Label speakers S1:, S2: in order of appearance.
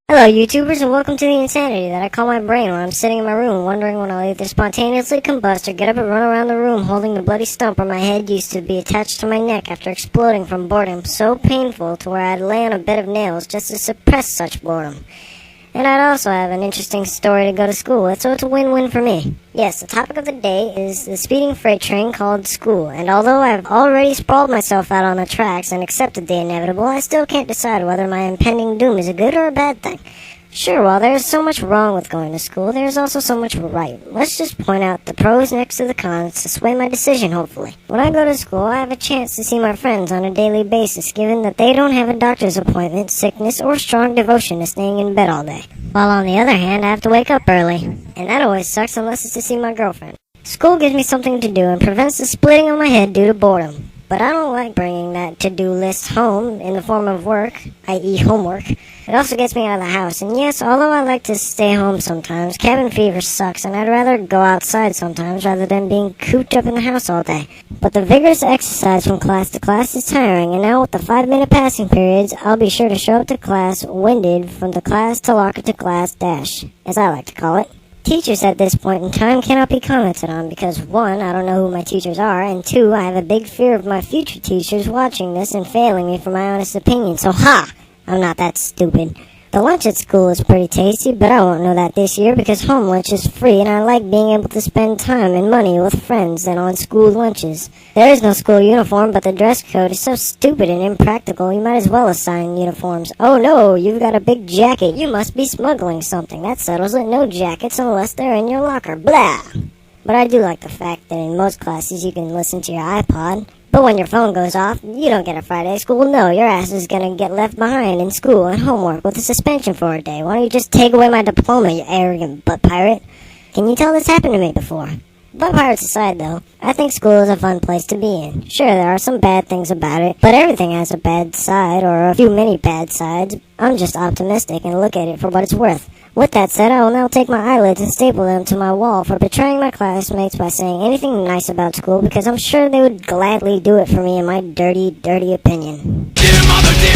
S1: Hello YouTubers, and welcome to the insanity that I call my brain when I'm sitting in my room wondering when I'll either spontaneously combust or get up and run around the room holding the bloody stump where my head used to be attached to my neck after exploding from boredom so painful to where I'd lay on a bed of nails just to suppress such boredom. And I'd also have an interesting story to go to school with, so it's a win-win for me. Yes, the topic of the day is the speeding freight train called school, and although I've already sprawled myself out on the tracks and accepted the inevitable, I still can't decide whether my impending doom is a good or a bad thing. Sure, while there's so much wrong with going to school, there's also so much right. Let's just point out the pros next to the cons to sway my decision, hopefully. When I go to school, I have a chance to see my friends on a daily basis, given that they don't have a doctor's appointment, sickness, or strong devotion to staying in bed all day. While on the other hand, I have to wake up early, and that always sucks unless it's to see my girlfriend. School gives me something to do and prevents the splitting on my head due to boredom. But I don't like bringing that to-do list home in the form of work, i.e. homework. It also gets me out of the house, and yes, although I like to stay home sometimes, cabin fever sucks, and I'd rather go outside sometimes rather than being cooped up in the house all day. But the vigorous exercise from class to class is tiring, and now with the 5-minute passing periods, I'll be sure to show up to class winded from the class to locker to class dash, as I like to call it. Teachers at this point in time cannot be commented on because 1, I don't know who my teachers are, and 2, I have a big fear of my future teachers watching this and failing me for my honest opinion, so ha! I'm not that stupid. The lunch at school is pretty tasty, but I won't know that this year because home lunch is free and I like being able to spend time and money with friends than on school lunches. There is no school uniform, but the dress code is so stupid and impractical you might as well assign uniforms. Oh no, you've got a big jacket. You must be smuggling something. That settles it. No jackets unless they're in your locker. Blah! But I do like the fact that in most classes you can listen to your iPod. But when your phone goes off, you don't get a Friday school. No, your ass is gonna get left behind in school and homework with a suspension for a day. Why don't you just take away my diploma, you arrogant butt pirate? Can you tell this happened to me before? Butt pirates aside, though, I think school is a fun place to be in. Sure, there are some bad things about it, but everything has a bad side, or a few many bad sides. I'm just optimistic and look at it for what it's worth. With that said, I will now take my eyelids and staple them to my wall for betraying my classmates by saying anything nice about school because I'm sure they would gladly do it for me in my dirty, dirty opinion.
S2: Dear mother, dear